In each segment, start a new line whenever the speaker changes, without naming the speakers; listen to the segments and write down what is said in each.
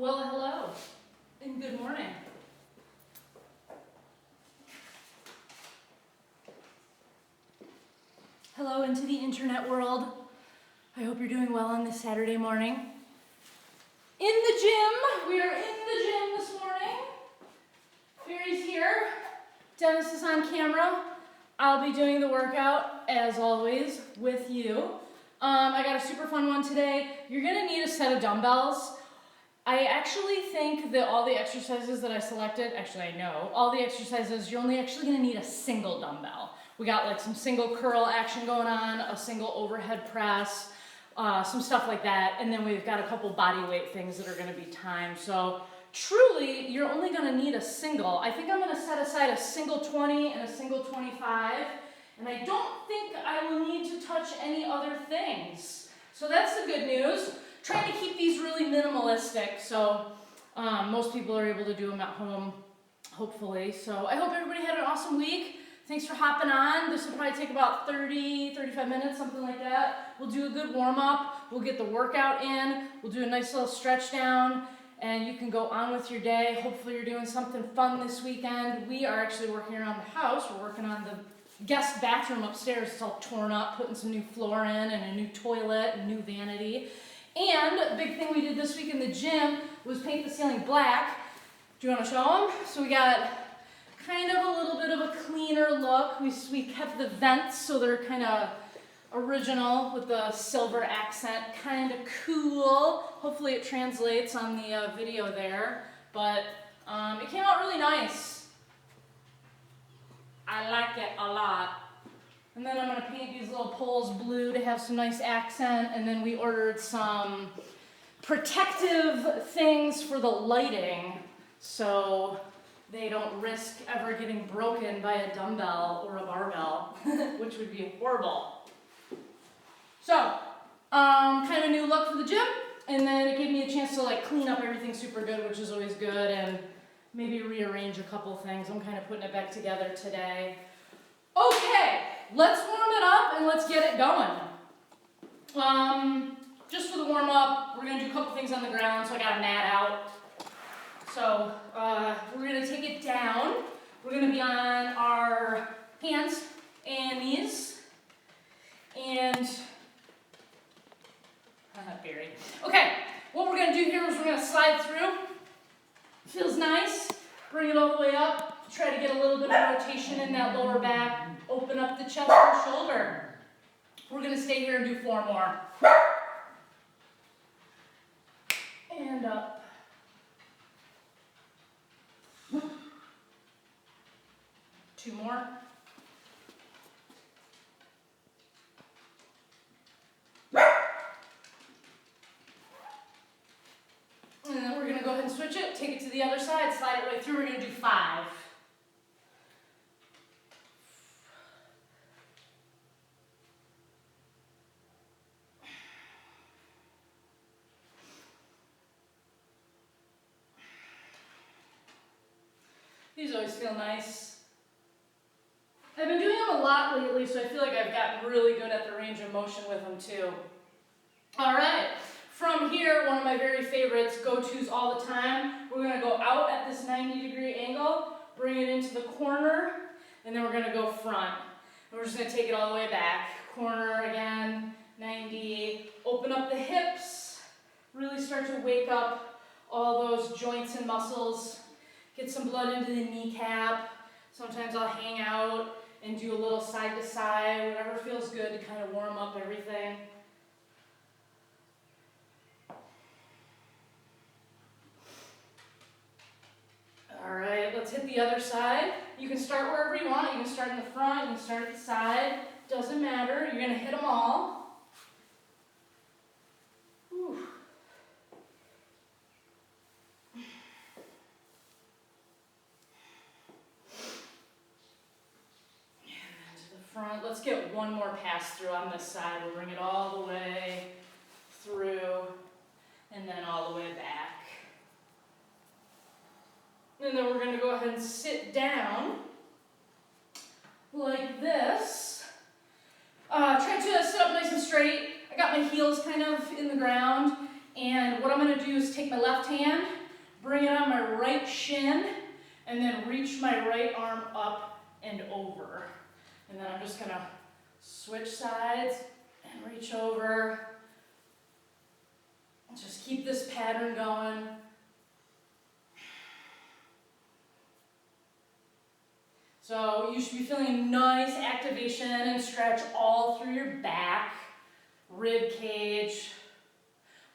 Well, hello, and good morning. Hello into the internet world. I hope you're doing well on this Saturday morning. In the gym, we are in the gym this morning. Barry's here, Dennis is on camera. I'll be doing the workout, as always, with you. I got a super fun one today. You're gonna need a set of dumbbells. I actually think that all the exercises that I selected, actually I know, all the exercises, you're only actually gonna need a single dumbbell. We got like some single curl action going on, a single overhead press, some stuff like that, and then we've got a couple body weight things that are gonna be timed. So truly, you're only gonna need a single. I think I'm gonna set aside a single 20 and a single 25, and I don't think I will need to touch any other things. So that's the good news. Trying to keep these really minimalistic, so most people are able to do them at home, hopefully. So I hope everybody had an awesome week. Thanks for hopping on. This will probably take about 30, 35 minutes, something like that. We'll do a good warm-up. We'll get the workout in. We'll do a nice little stretch down, and you can go on with your day. Hopefully you're doing something fun this weekend. We are actually working around the house. We're working on the guest bathroom upstairs. It's all torn up, putting some new floor in and a new toilet and new vanity. And a big thing we did this week in the gym was paint the ceiling black. Do you want to show them? So we got kind of a little bit of a cleaner look. We kept the vents so they're kind of original with the silver accent, kind of cool. Hopefully it translates on the video there, but it came out really nice. I like it a lot. And then I'm going to paint these little poles blue to have some nice accent. And then we ordered some protective things for the lighting so they don't risk ever getting broken by a dumbbell or a barbell, which would be horrible. So, kind of a new look for the gym. And then it gave me a chance to like clean up everything super good, which is always good, and maybe rearrange a couple things. I'm kind of putting it back together today. Okay, let's warm it up and let's get it going. Just for the warm up, we're gonna do a couple things on the ground, so I got a mat out. So we're gonna take it down. We're gonna be on our hands and knees. And, Barry. Okay, what we're gonna do here is we're gonna slide through. Feels nice. Bring it all the way up. Try to get a little bit of rotation in that lower back. Open up the chest and shoulder. We're going to stay here and do 4 more. And up. 2 more. And then we're going to go ahead and switch it. Take it to the other side. Slide it right through. We're going to do 5. These always feel nice. I've been doing them a lot lately, so I feel like I've gotten really good at the range of motion with them too. All right, from here, one of my very favorites, go-tos all the time, we're gonna go out at this 90-degree angle, bring it into the corner, and then we're gonna go front. And we're just gonna take it all the way back. Corner again, 90, open up the hips, really start to wake up all those joints and muscles. Get some blood into the kneecap. Sometimes I'll hang out and do a little side to side, whatever feels good to kind of warm up everything. All right, let's hit the other side. You can start wherever you want. You can start in the front, you can start at the side. Doesn't matter. You're going to hit them all. Whew. Front. Let's get one more pass through on this side. We'll bring it all the way through and then all the way back. And then we're going to go ahead and sit down like this. Try to sit up nice and straight. I got my heels kind of in the ground And what I'm gonna do is take my left hand, bring it on my right shin, and then reach my right arm up and over. And then I'm just gonna switch sides and reach over. Just keep this pattern going. So you should be feeling nice activation and stretch all through your back, rib cage.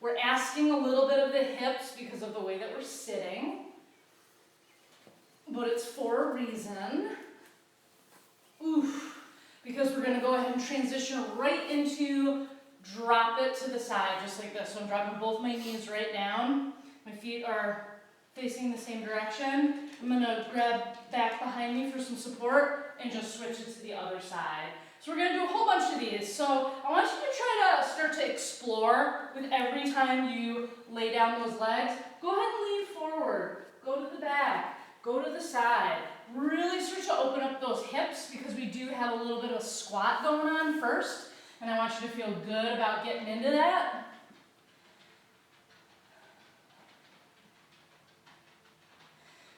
We're asking a little bit of the hips because of the way that we're sitting, but it's for a reason. Oof, because we're gonna go ahead and transition right into drop it to the side, just like this. So I'm dropping both my knees right down. My feet are facing the same direction. I'm gonna grab back behind me for some support and just switch it to the other side. So we're gonna do a whole bunch of these. So I want you to try to start to explore with every time you lay down those legs. Go ahead and lean forward, go to the back, go to the side. Really start to open up those hips because we do have a little bit of a squat going on first. And I want you to feel good about getting into that.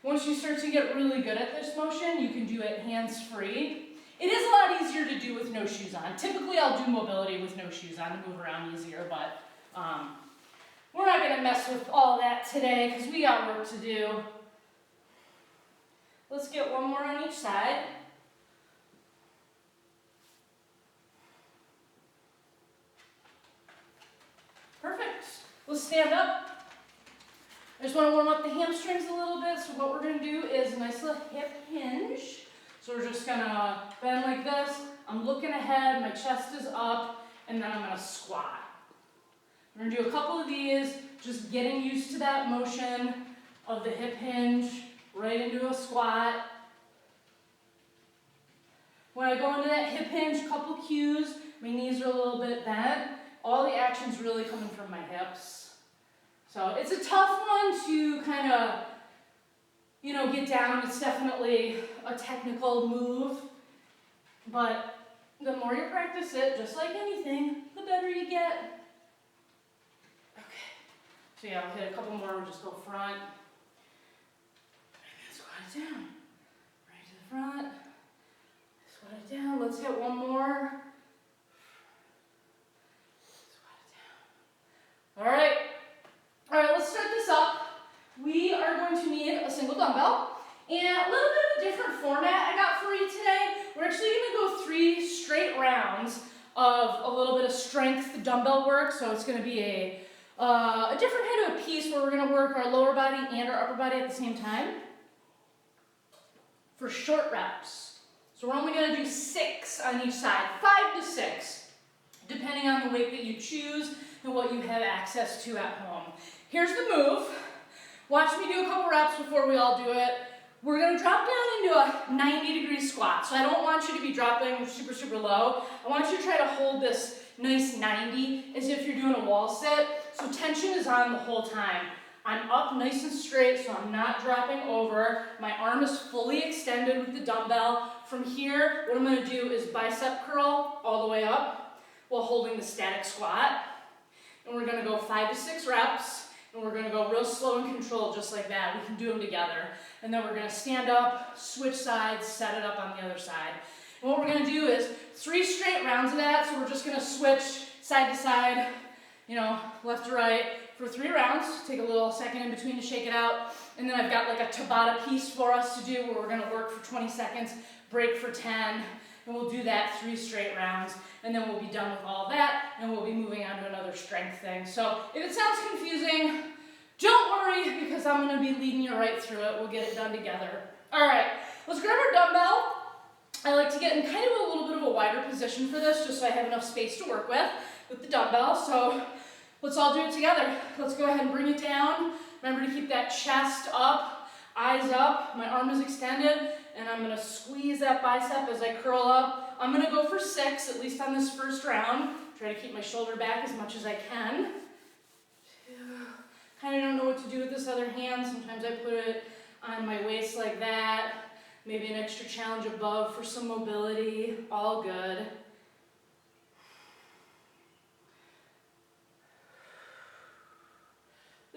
Once you start to get really good at this motion, you can do it hands-free. It is a lot easier to do with no shoes on. Typically, I'll do mobility with no shoes on to move around easier, but we're not going to mess with all that today because we got work to do. Let's get one more on each side. Perfect. Let's stand up. I just want to warm up the hamstrings a little bit. So what we're going to do is a nice little hip hinge. So we're just going to bend like this. I'm looking ahead, my chest is up, and then I'm going to squat. We're going to do a couple of these, just getting used to that motion of the hip hinge right into a squat. When I go into that hip hinge, a couple cues, my knees are a little bit bent. All the action's really coming from my hips. So it's a tough one to kind of, get down. It's definitely a technical move, but the more you practice it, just like anything, the better you get. Okay, so yeah, I'll hit a couple more. We'll just go front, and then squat it down, right to the front, squat it down. Let's hit one more. Squat it down. All right, let's start this up. We are going to need a single dumbbell and a little bit of a different format I got for you today. We're actually going to go 3 straight rounds of a little bit of strength dumbbell work. So it's going to be a different kind of a piece where we're going to work our lower body and our upper body at the same time for short reps. So we're only going to do 6 on each side, 5 to 6, depending on the weight that you choose and what you have access to at home. Here's the move. Watch me do a couple reps before we all do it. We're going to drop down into a 90-degree squat. So I don't want you to be dropping super, super low. I want you to try to hold this nice 90 as if you're doing a wall sit. So tension is on the whole time. I'm up nice and straight, so I'm not dropping over. My arm is fully extended with the dumbbell. From here, what I'm going to do is bicep curl all the way up while holding the static squat. And we're going to go 5 to 6 reps. And we're going to go real slow and controlled just like that. We can do them together. And then we're going to stand up, switch sides, set it up on the other side. And what we're going to do is 3 straight rounds of that. So we're just going to switch side to side, left to right for 3 rounds. Take a little second in between to shake it out. And then I've got like a Tabata piece for us to do where we're going to work for 20 seconds, break for 10. And we'll do that 3 straight rounds, and then we'll be done with all of that, and we'll be moving on to another strength thing. So if it sounds confusing, don't worry, because I'm going to be leading you right through it. We'll get it done together. All right, let's grab our dumbbell. I like to get in kind of a little bit of a wider position for this, just so I have enough space to work with the dumbbell. So let's all do it together. Let's go ahead and bring it down. Remember to keep that chest up, eyes up. My arm is extended. And I'm going to squeeze that bicep as I curl up. I'm going to go for 6, at least on this first round. Try to keep my shoulder back as much as I can. 2. Kind of don't know what to do with this other hand. Sometimes I put it on my waist like that. Maybe an extra challenge above for some mobility. All good.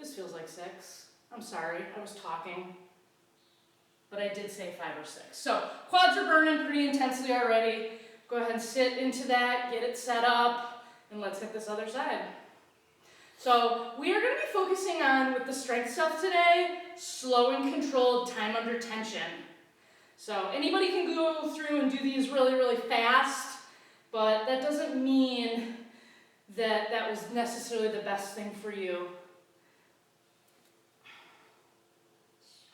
This feels like 6. I'm sorry, I was talking. But I did say 5 or 6. So quads are burning pretty intensely already. Go ahead and sit into that, get it set up, and let's hit this other side. So we are going to be focusing on, with the strength stuff today, slow and controlled time under tension. So anybody can go through and do these really, really fast, but that doesn't mean that that was necessarily the best thing for you.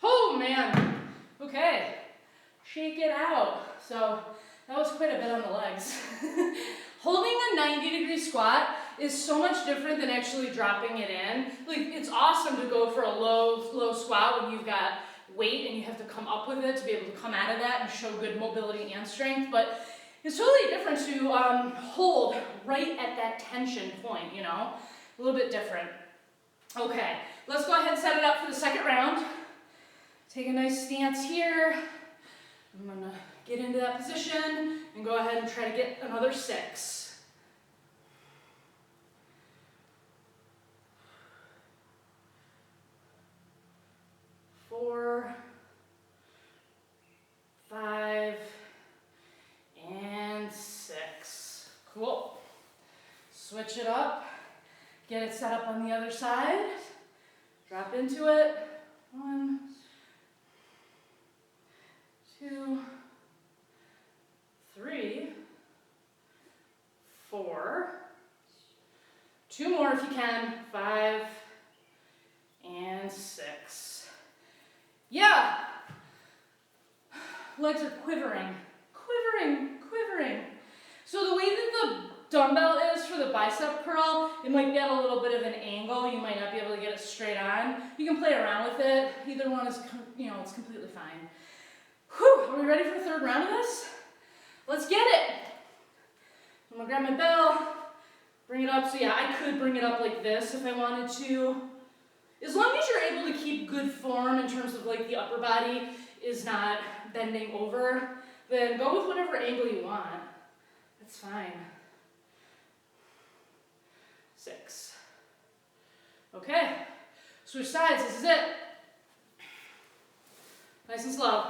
Oh man, okay, shake it out. So that was quite a bit on the legs. Holding a 90-degree squat is so much different than actually dropping it in. Like, it's awesome to go for a low squat when you've got weight and you have to come up with it to be able to come out of that and show good mobility and strength, but it's totally different to hold right at that tension point, you know? A little bit different. Okay, let's go ahead and set it up for the second round. Take a nice stance here. I'm gonna get into that position and go ahead and try to get another 6. 4, 5, and 6. Cool. Switch it up. Get it set up on the other side. Drop into it. 1, 2, 3, 4. 2 more if you can. 5 and 6. Yeah. Legs are quivering. Quivering. So the way that the dumbbell is for the bicep curl, it might get a little bit of an angle. You might not be able to get it straight on. You can play around with it. Either one is, it's completely fine. Whew, are we ready for the third round of this? Let's get it. I'm gonna grab my bell, bring it up. So yeah, I could bring it up like this if I wanted to. As long as you're able to keep good form in terms of like the upper body is not bending over, then go with whatever angle you want. That's fine. 6. Okay, switch sides, this is it. Nice and slow.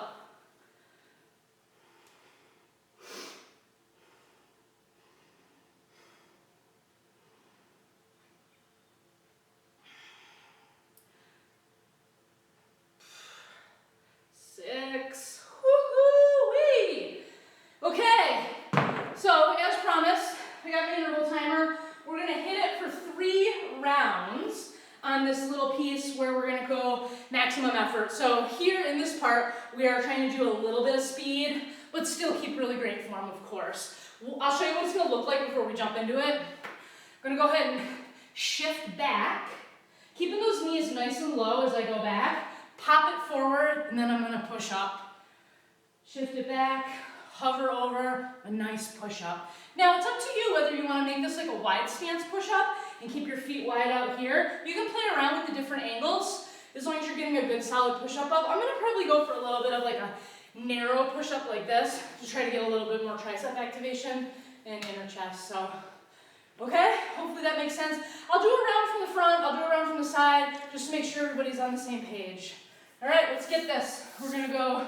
Maximum effort. So here in this part, we are trying to do a little bit of speed, but still keep really great form, of course. I'll show you what it's going to look like before we jump into it. I'm going to go ahead and shift back, keeping those knees nice and low as I go back. Pop it forward, and then I'm going to push up. Shift it back, hover over, a nice push up. Now, it's up to you whether you want to make this like a wide stance push up and keep your feet wide out here. You can play around with the different angles. As long as you're getting a good solid push-up up. I'm going to probably go for a little bit of like a narrow push-up like this to try to get a little bit more tricep activation and inner chest. So, okay, hopefully that makes sense. I'll do a round from the front, I'll do a round from the side, just to make sure everybody's on the same page. All right, let's get this. We're going to go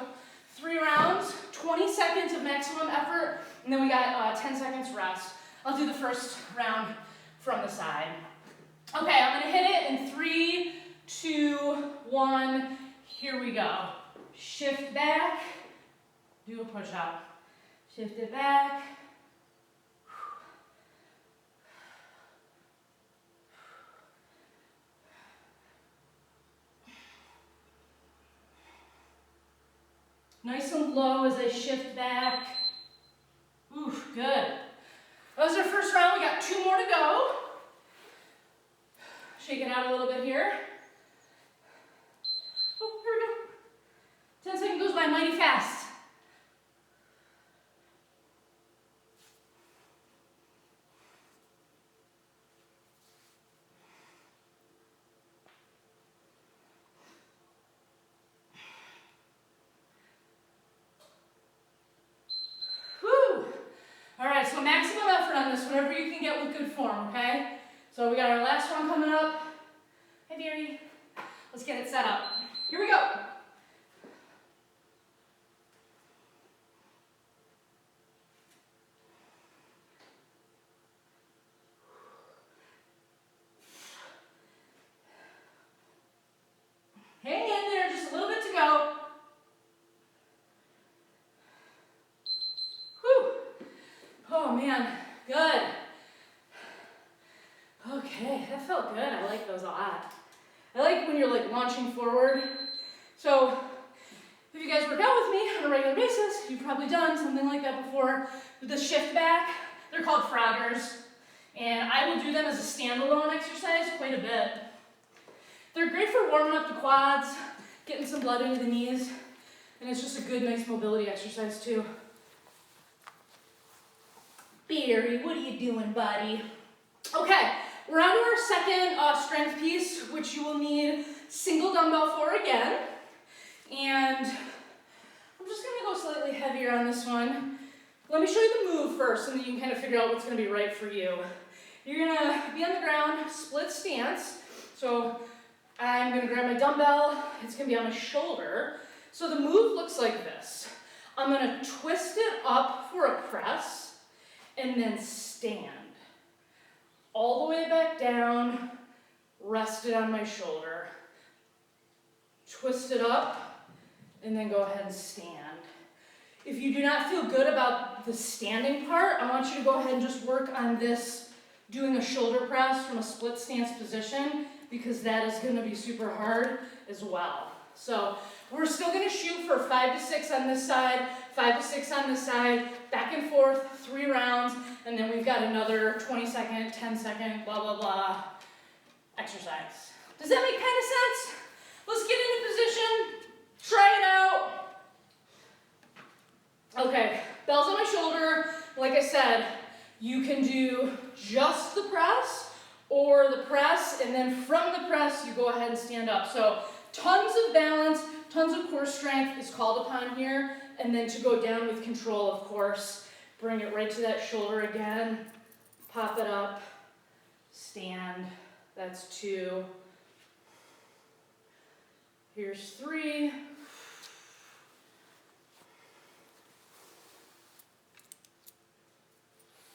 3 rounds, 20 seconds of maximum effort, and then we got 10 seconds rest. I'll do the first round from the side. Okay, I'm going to hit it in 3, 2, 1, here we go. Shift back, do a push-up. Shift it back. Nice and low as I shift back. Oof, good. That was our first round. We got 2 more to go. Shake it out a little bit here. Oh, here we go. 10 seconds goes by mighty fast. Whew. All right, so maximum effort on this, whatever you can get with good form, okay? So we got our last one coming up. Hi, dearie. Let's get it set up. Here we go. Hang in there, just a little bit to go. Whew. Oh man, good. Okay, that felt good. I like those a lot. I like when you're like launching forward. So if you guys work out with me on a regular basis, you've probably done something like that before. With the shift back, they're called Froggers. And I will do them as a standalone exercise quite a bit. They're great for warming up the quads, getting some blood into the knees, and it's just a good, nice mobility exercise too. Barry, what are you doing, buddy? Okay, we're on to our second strength piece, which you will need single dumbbell for again. And I'm just gonna go slightly heavier on this one. Let me show you the move first, and then you can kind of figure out what's gonna be right for you. You're gonna be on the ground, split stance. So I'm gonna grab my dumbbell, it's gonna be on my shoulder. So the move looks like this. I'm gonna twist it up for a press and then stand. All the way back down, rest it on my shoulder. Twist it up and then go ahead and stand. If you do not feel good about the standing part, I want you to go ahead and just work on this, doing a shoulder press from a split stance position, because that is gonna be super hard as well. So we're still gonna shoot for 5 to 6 on this side, 5 to 6 on this side, back and forth, 3 rounds, and then we've got another 20-second, 10-second, blah, blah, blah exercise. Does that make kind of sense? Let's get into position, try it out. Okay, bells on my shoulder. Like I said, you can do just the press, or the press, and then from the press, you go ahead and stand up. So tons of balance, tons of core strength is called upon here, and then to go down with control, of course. Bring it right to that shoulder again, pop it up, stand, that's 2. Here's 3.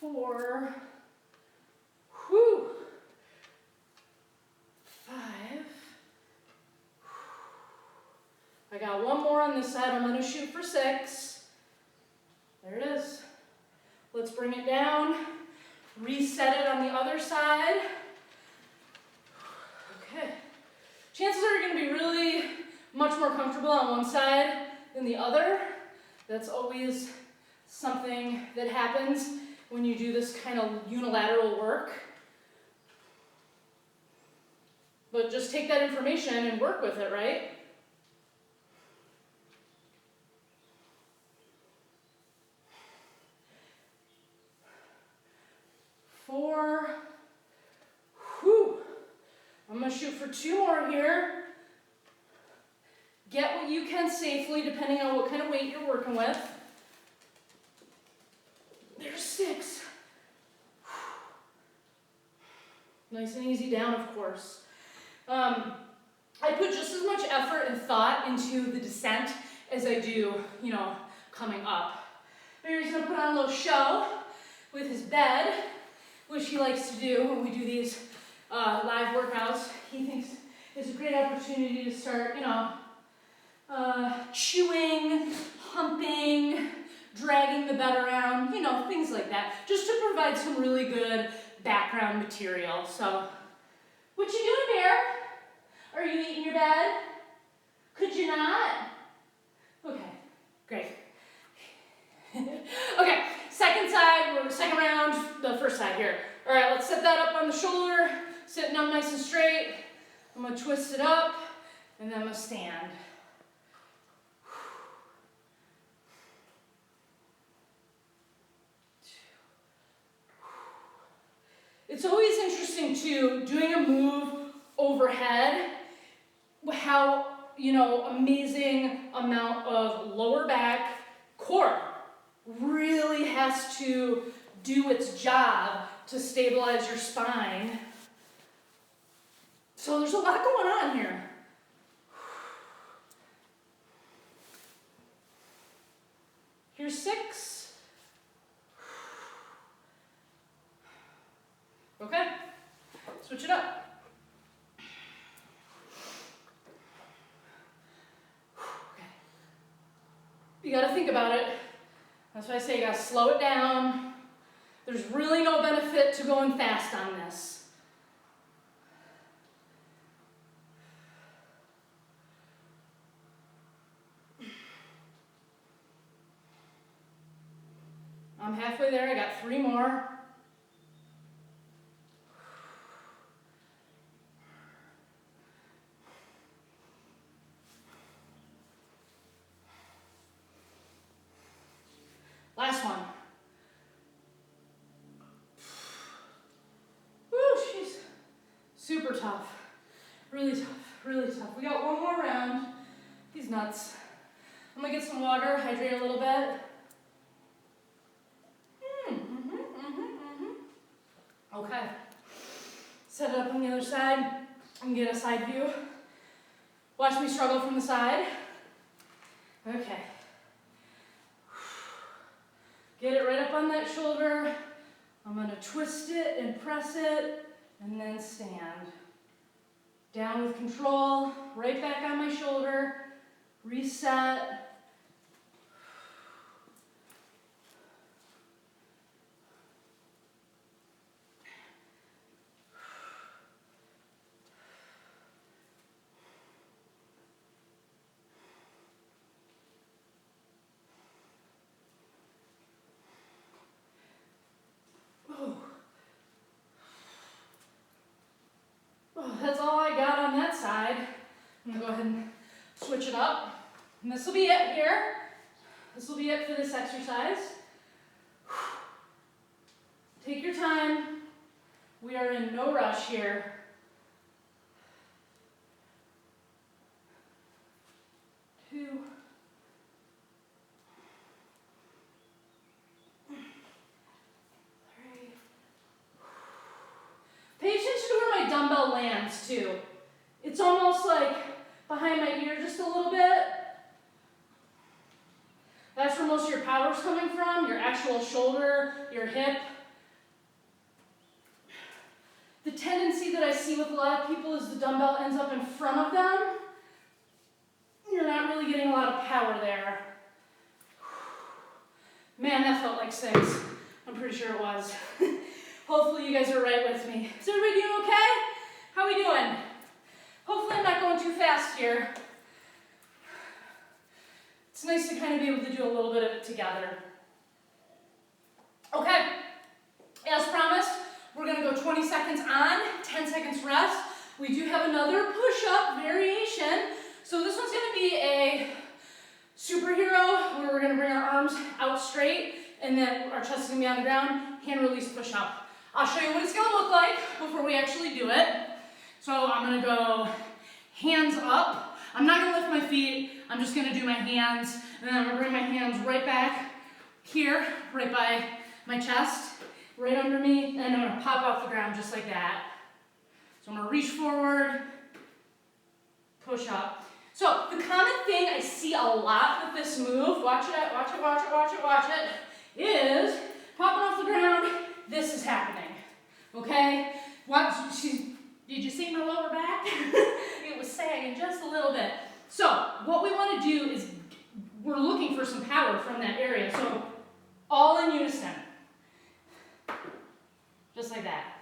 4. Whew. 5. I got one more on this side. I'm going to shoot for 6. There it is. Let's bring it down. Reset it on the other side. Okay. Chances are you're going to be really much more comfortable on one side than the other. That's always something that happens when you do this kind of unilateral work. But just take that information and work with it, right? Four. Whew. I'm going to shoot for 2 more here. Get what you can safely, depending on what kind of weight you're working with. There's 6. Nice and easy down, of course. I put just as much effort and thought into the descent as I do, coming up. Barry's gonna put on a little show with his bed, which he likes to do when we do these live workouts. He thinks it's a great opportunity to start, chewing, humping, dragging the bed around, things like that, just to provide some really good background material. So, what you doing, Bear? Are you eating your bed? Could you not? Okay, great. Okay, second round, the first side here. All right, let's set that up on the shoulder, sitting up nice and straight. I'm gonna twist it up, and then I'm gonna stand. It's always interesting too, doing a move overhead, how, amazing amount of lower back core really has to do its job to stabilize your spine. So there's a lot going on here. 6. Okay, switch it up. Okay. You gotta think about it. That's why I say you gotta slow it down. There's really no benefit to going fast on this. I'm halfway there, I got 3 more. Last one. Woo, she's super tough. Really tough, really tough. We got 1 more round. He's nuts. I'm gonna get some water, hydrate a little bit. Okay. Set it up on the other side and get a side view. Watch me struggle from the side. Okay. Get it right up on that shoulder. I'm gonna twist it and press it and then stand. Down with control, right back on my shoulder, reset. That's all I got on that side. I'm gonna go ahead and switch it up. And this will be it here. This will be it for this exercise. Take your time. We are in no rush here. Two. Pay attention to where my dumbbell lands too. It's almost like behind my ear just a little bit. That's where most of your power is coming from, your actual shoulder, your hip. The tendency that I see with a lot of people is the dumbbell ends up in front of them. You're not really getting a lot of power there. Man, that felt like 6. I'm pretty sure it was. Hopefully you guys are right with me. Is everybody doing okay? How we doing? Hopefully I'm not going too fast here. It's nice to kind of be able to do a little bit of it together. Okay, as promised, we're gonna go 20 seconds on, 10 seconds rest. We do have another push-up variation. So this one's gonna be a superhero where we're gonna bring our arms out straight and then our chest is gonna be on the ground, hand release push-up. I'll show you what it's gonna look like before we actually do it. So I'm gonna go hands up. I'm not gonna lift my feet, I'm just gonna do my hands, and then I'm gonna bring my hands right back here, right by my chest, right under me, and I'm gonna pop off the ground just like that. So I'm gonna reach forward, push up. So the common thing I see a lot with this move, watch it, watch it, watch it, watch it, watch it, is popping off the ground, this is happening, okay? Did you see my lower back? It was sagging just a little bit. So what we want to do is we're looking for some power from that area. So all in unison, just like that.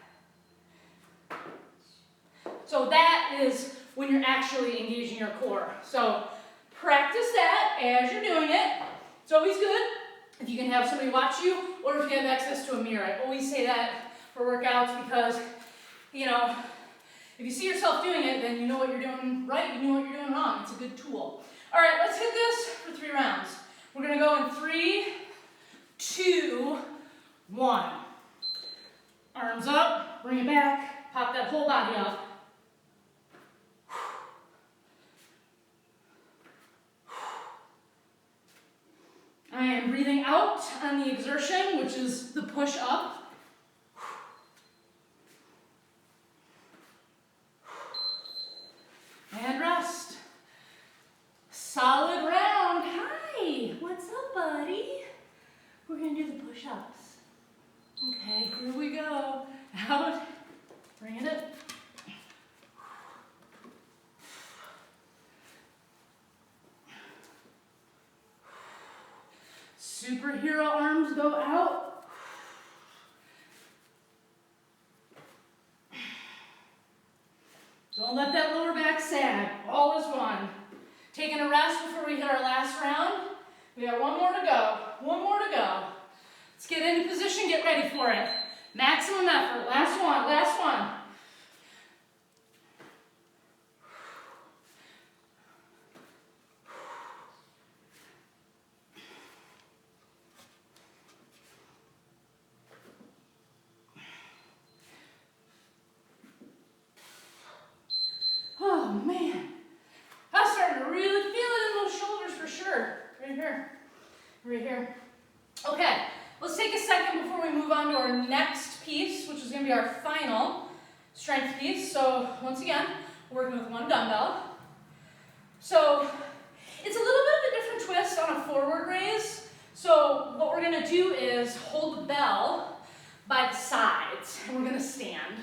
So that is when you're actually engaging your core. So practice that as you're doing it. It's always good if you can have somebody watch you or if you have access to a mirror. I always say that for workouts because, you know, if you see yourself doing it, then you know what you're doing right, you know what you're doing wrong. It's a good tool. All right, let's hit this for 3 rounds. We're gonna go in 3, 2, 1. Arms up, bring it back, pop that whole body up. I am breathing out on the exertion, which is the push up. And rest. Solid round. Hi, what's up, buddy? push-ups. Okay, here we go. Out, bring it up. Superhero arms go out. Don't let that lower back sag. All is one. Taking a rest before we hit our last round. We got one more to go. One more to go. Let's get into position, get ready for it. Maximum effort. Last one, last one. Oh man, I'm starting to really feel it in those shoulders for sure. Right here, right here. Okay, let's take a second before we move on to our next piece, which is going to be our final strength piece. So once again, working with one dumbbell. So it's a little bit of a different twist on a forward raise. So what we're going to do is hold the bell by the sides, and we're going to stand.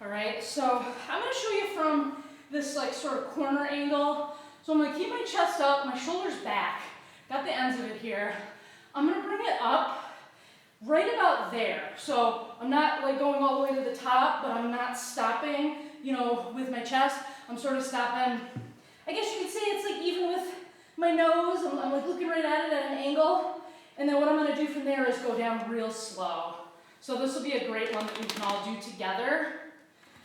All right, so I'm going to show you from this like sort of corner angle. So I'm going to keep my chest up, my shoulders back, got the ends of it here. I'm going to bring it up right about there. So I'm not like going all the way to the top, but I'm not stopping, you know, with my chest. I'm sort of stopping, I guess you could say it's like even with my nose. I'm like looking right at it at an angle. And then what I'm going to do from there is go down real slow. So this will be a great one that we can all do together.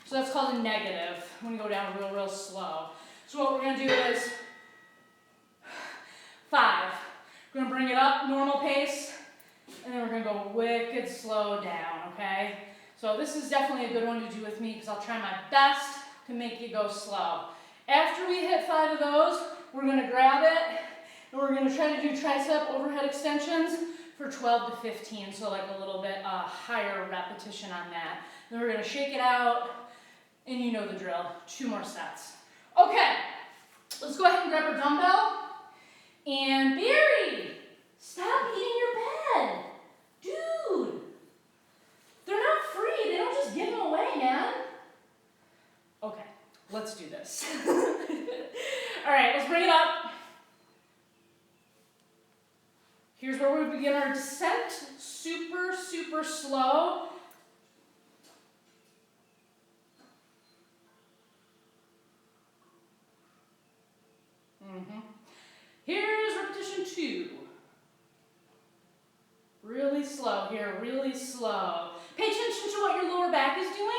So that's called a negative. I'm going to go down real, real slow. So what we're going to do is 5. We're going to bring it up, normal pace, and then we're going to go wicked slow down, okay? So this is definitely a good one to do with me because I'll try my best to make you go slow. After we hit 5 of those, we're going to grab it, and we're going to try to do tricep overhead extensions for 12 to 15, so like a little bit higher repetition on that. Then we're going to shake it out. And you know the drill. 2 more sets. Okay, let's go ahead and grab our dumbbell. And Barry, stop eating your bed. Dude, they're not free. They don't just give them away, man. Okay, let's do this. All right, let's bring it up. Here's where we begin our descent. Super, super slow. Here's repetition 2. Really slow here, really slow. Pay attention to what your lower back is doing.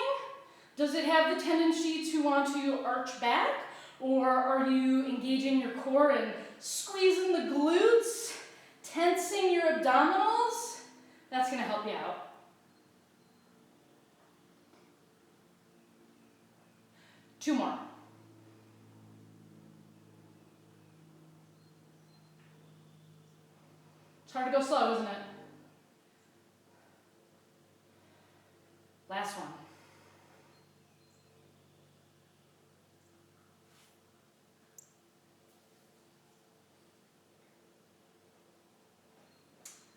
Does it have the tendency to want to arch back? Or are you engaging your core and squeezing the glutes, tensing your abdominals? That's going to help you out. Two more. It's hard to go slow, isn't it? Last one.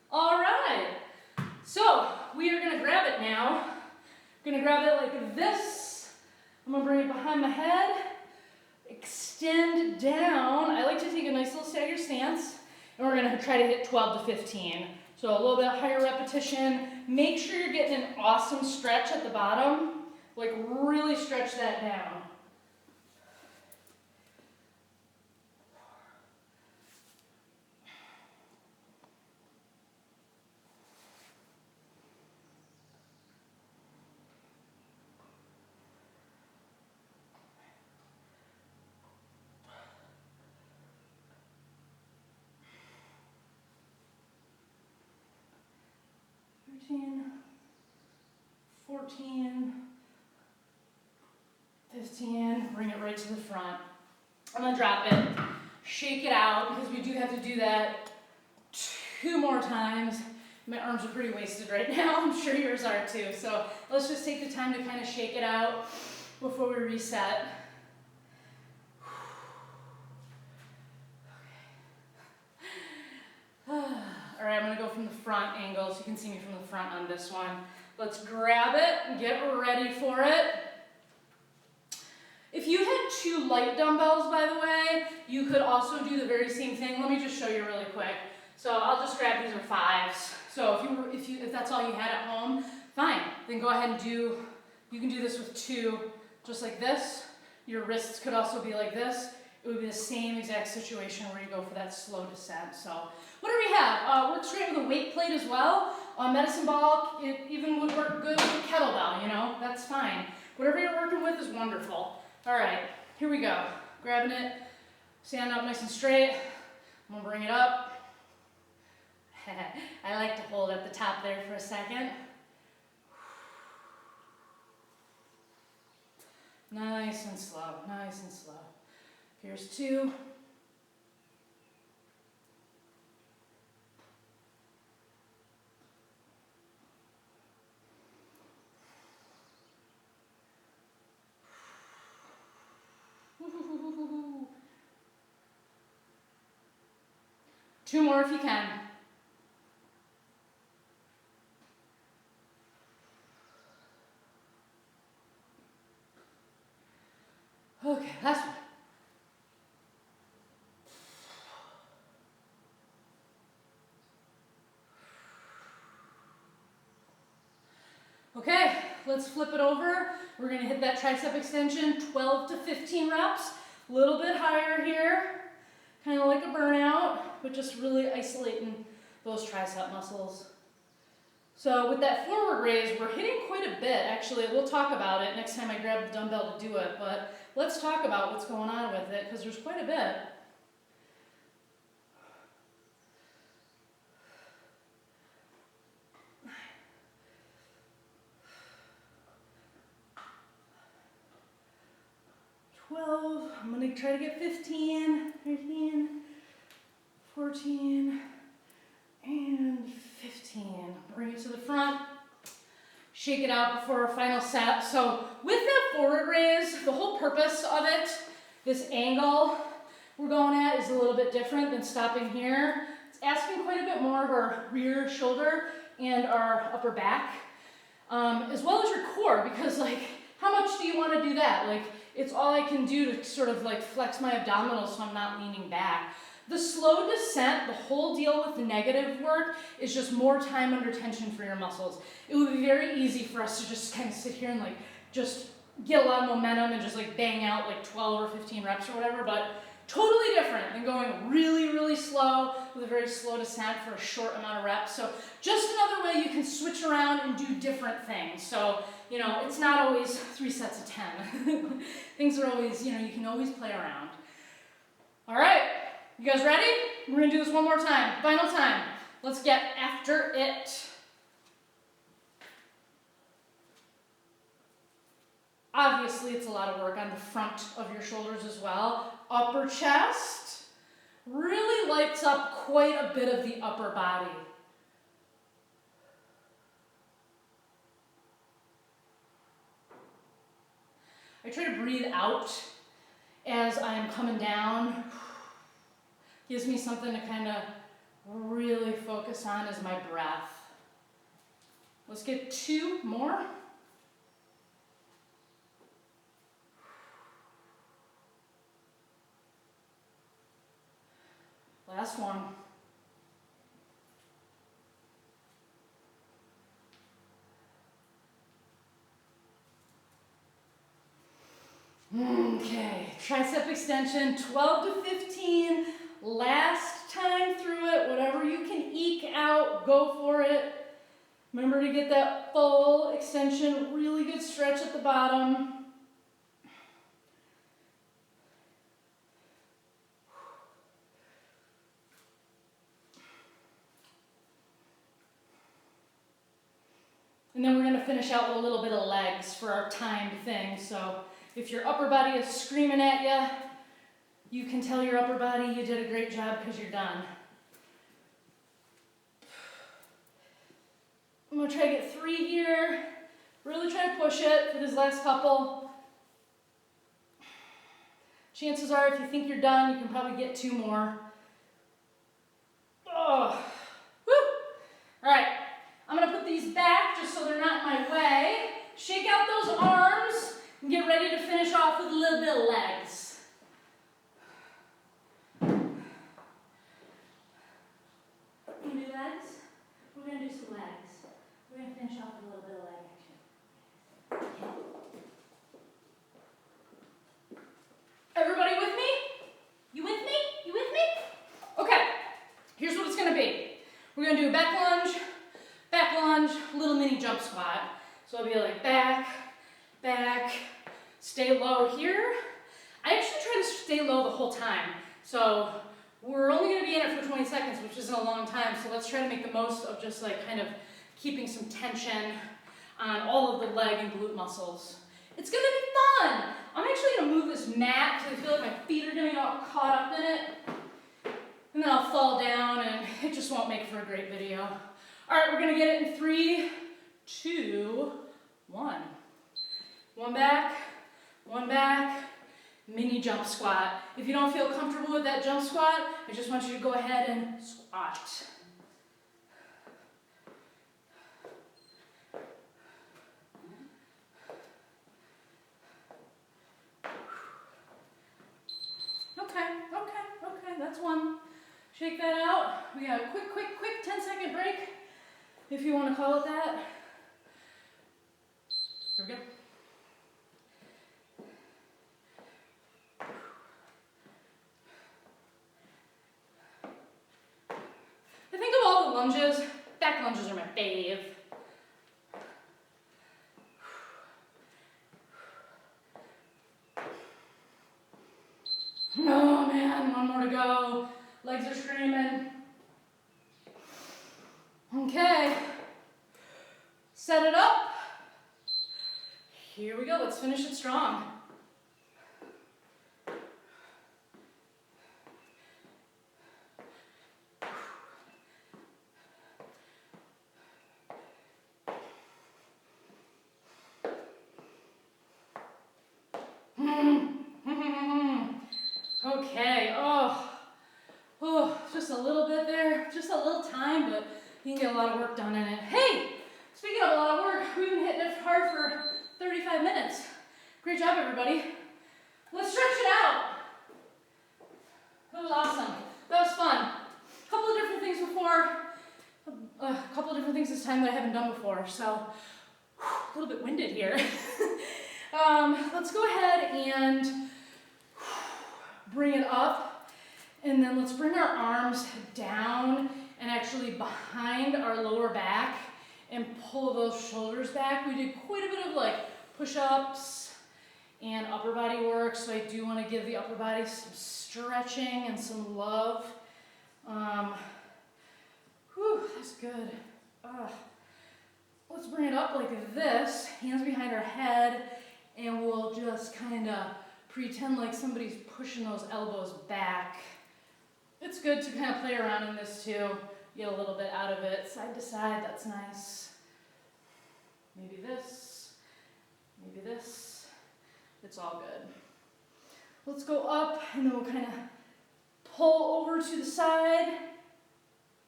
All right. So we are going to grab it now. We're going to grab it like this. I'm going to bring it behind my head. Extend down. I like to take a nice little stagger stance. And we're going to try to hit 12 to 15. So a little bit higher repetition. Make sure you're getting an awesome stretch at the bottom. Like really stretch that down. Fifteen, 14, 15, bring it right to the front. I'm going to drop it, shake it out, because we do have to do that 2 more times. My arms are pretty wasted right now. I'm sure yours are too. So let's just take the time to kind of shake it out before we reset. All right, I'm going to go from the front angle so you can see me from the front on this one. Let's grab it and get ready for it. If you had 2 light dumbbells, by the way, you could also do the very same thing. Let me just show you really quick. So I'll just grab, these are 5s. So if that's all you had at home, fine. Then go ahead and you can do this with 2, just like this. Your wrists could also be like this. It would be the same exact situation where you go for that slow descent. So whatever you have, works great with a weight plate as well. Medicine ball, it even would work good with a kettlebell, you know, that's fine. Whatever you're working with is wonderful. All right, here we go. Grabbing it, stand up nice and straight. I'm gonna bring it up. I like to hold at the top there for a second. Nice and slow, nice and slow. Here's 2. Two more if you can. Okay, last one. Okay, let's flip it over. We're gonna hit that tricep extension, 12 to 15 reps. A little bit higher here, kind of like a burnout, but just really isolating those tricep muscles. So with that forward raise, we're hitting quite a bit. Actually, we'll talk about it next time I grab the dumbbell to do it, but let's talk about what's going on with it, because there's quite a bit. I'm going to try to get 15, 13, 14, and 15. Bring it to the front. Shake it out before our final set. So with that forward raise, the whole purpose of it, this angle we're going at is a little bit different than stopping here. It's asking quite a bit more of our rear shoulder and our upper back, as well as your core, because like, how much do you want to do that? Like, it's all I can do to sort of like flex my abdominals so I'm not leaning back. The slow descent, the whole deal with the negative work is just more time under tension for your muscles. It would be very easy for us to just kind of sit here and like just get a lot of momentum and just like bang out like 12 or 15 reps or whatever, but totally different than going really, really slow with a very slow descent for a short amount of reps. So just another way you can switch around and do different things. So, you know, it's not always 3 sets of 10. Things are always, you know, you can always play around. All right, you guys ready? We're gonna do this one more time, final time. Let's get after it. Obviously, it's a lot of work on the front of your shoulders as well. Upper chest really lights up quite a bit of the upper body. I try to breathe out as I am coming down. Gives me something to kind of really focus on is my breath. Let's get 2 more. Last one. Okay, tricep extension, 12 to 15. Last time through it, whatever you can eke out, go for it. Remember to get that full extension, really good stretch at the bottom. And then we're going to finish out with a little bit of legs for our timed thing. So if your upper body is screaming at you, you can tell your upper body you did a great job because you're done. I'm going to try to get 3 here. Really try to push it for this last couple. Chances are if you think you're done, you can probably get 2 more. Oh. Woo. All right. bit of legs. Can you do legs? We're going to do some legs. We're going to finish off with a little bit of leg action. Everybody with me? You with me? You with me? Okay, here's what it's going to be. We're going to do a back lunge, little mini jump squat. So I'll be like back, stay low here. I actually try to stay low the whole time. So we're only going to be in it for 20 seconds, which isn't a long time. So let's try to make the most of just like kind of keeping some tension on all of the leg and glute muscles. It's going to be fun. I'm actually going to move this mat because I feel like my feet are going to get all caught up in it. And then I'll fall down and it just won't make for a great video. All right, we're going to get it in 3, 2, 1. One back, mini jump squat. If you don't feel comfortable with that jump squat, I just want you to go ahead and squat. Okay, that's one. Shake that out. We got a quick 10-second break, if you want to call it that. Here we go. I think of all the lunges, back lunges are my fave. Oh man, one more to go. Legs are screaming. Okay. Set it up. Here we go, let's finish it strong. Okay, just a little bit there, just a little time, but you can get a lot of work done in it. Hey, speaking of a lot of work, we've been hitting it hard for 35 minutes. Great job, everybody. Let's stretch it out. That was awesome. That was fun. A couple of different things before, a couple of different things this time that I haven't done before, so a little bit winded here. Let's go ahead and bring it up, and then let's bring our arms down and actually behind our lower back and pull those shoulders back. We did quite a bit of like push-ups and upper body work, so I do want to give the upper body some stretching and some love. That's good. Let's bring it up like this, hands behind our head, and we'll just kind of pretend like somebody's pushing those elbows back. It's good to kind of play around in this too. Get a little bit out of it, side to side, that's nice. Maybe this, it's all good. Let's go up and then we'll kind of pull over to the side.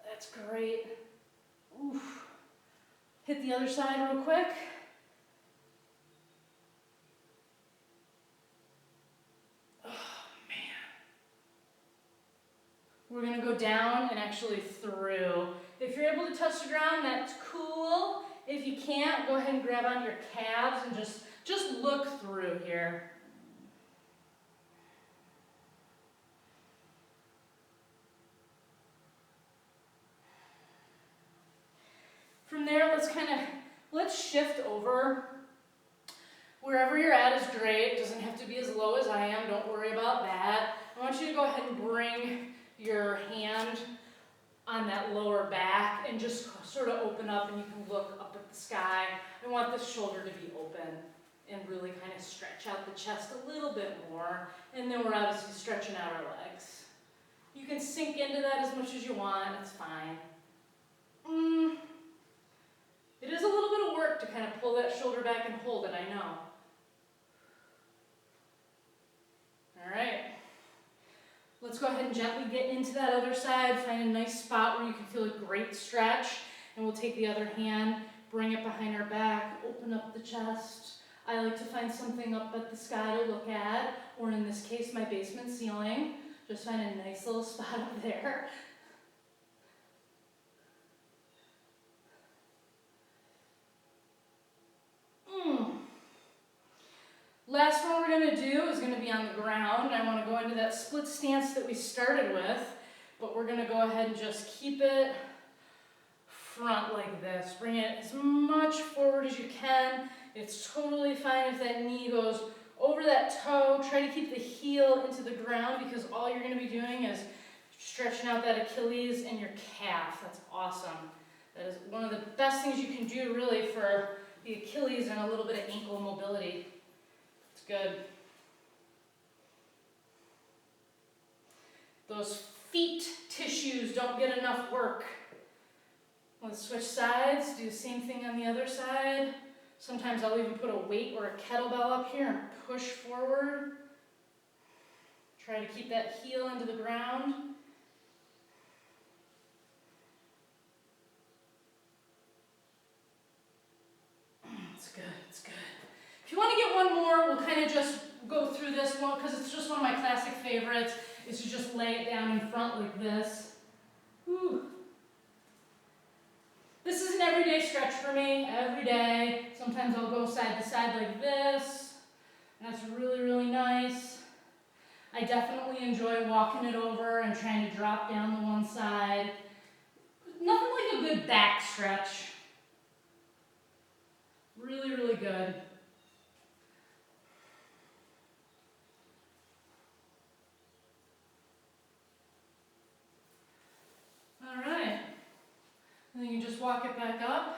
That's great. Oof. Hit the other side real quick. We're going to go down and actually through. If you're able to touch the ground, that's cool. If you can't, go ahead and grab on your calves and just look through here. From there, let's shift over. Wherever you're at is great. It doesn't have to be as low as I am. Don't worry about that. I want you to go ahead and bring your hand on that lower back and just sort of open up, and you can look up at the sky. I want this shoulder to be open and really kind of stretch out the chest a little bit more. And then we're obviously stretching out our legs. You can sink into that as much as you want. It's fine. It is a little bit of work to kind of pull that shoulder back and hold it, I know. All right. Let's go ahead and gently get into that other side. Find a nice spot where you can feel a great stretch. And we'll take the other hand, bring it behind our back, open up the chest. I like to find something up at the sky to look at, or in this case, my basement ceiling. Just find a nice little spot up there. Last one we're going to do is going to be on the ground. I want to go into that split stance that we started with, but we're going to go ahead and just keep it front like this. Bring it as much forward as you can. It's totally fine if that knee goes over that toe. Try to keep the heel into the ground because all you're going to be doing is stretching out that Achilles and your calf. That's awesome. That is one of the best things you can do really for the Achilles and a little bit of ankle mobility. It's good. Those feet tissues don't get enough work. Let's switch sides, do the same thing on the other side. Sometimes I'll even put a weight or a kettlebell up here and push forward. Try to keep that heel into the ground. It's good, it's good. If you want to get one more, we'll kind of just go through this one because it's just one of my classic favorites, is to just lay it down in front like this. Whew. This is an everyday stretch for me, every day. Sometimes I'll go side to side like this. That's really, really nice. I definitely enjoy walking it over and trying to drop down the one side. Nothing like a good back stretch. Really, really good. All right. And then you just walk it back up.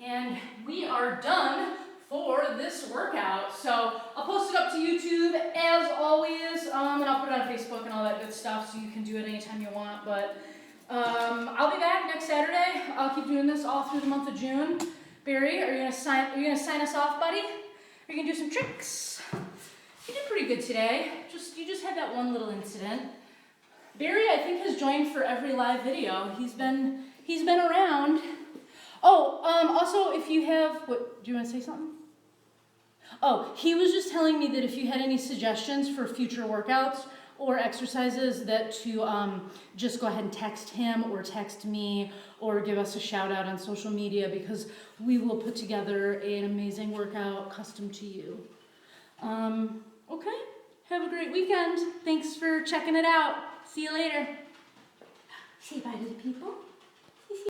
And we are done for this workout. So I'll post it up to YouTube as always, and I'll put it on Facebook and all that good stuff so you can do it anytime you want. But I'll be back next Saturday. I'll keep doing this all through the month of June. Barry, are you gonna sign us off, buddy? Are you gonna do some tricks? You did pretty good today. You just had that one little incident. Barry, I think, has joined for every live video. He's been around. Oh, also, if you have, what, do you want to say something? Oh, he was just telling me that if you had any suggestions for future workouts or exercises, that to just go ahead and text him or text me or give us a shout out on social media because we will put together an amazing workout custom to you. Okay, have a great weekend. Thanks for checking it out. See you later. Say bye to the people.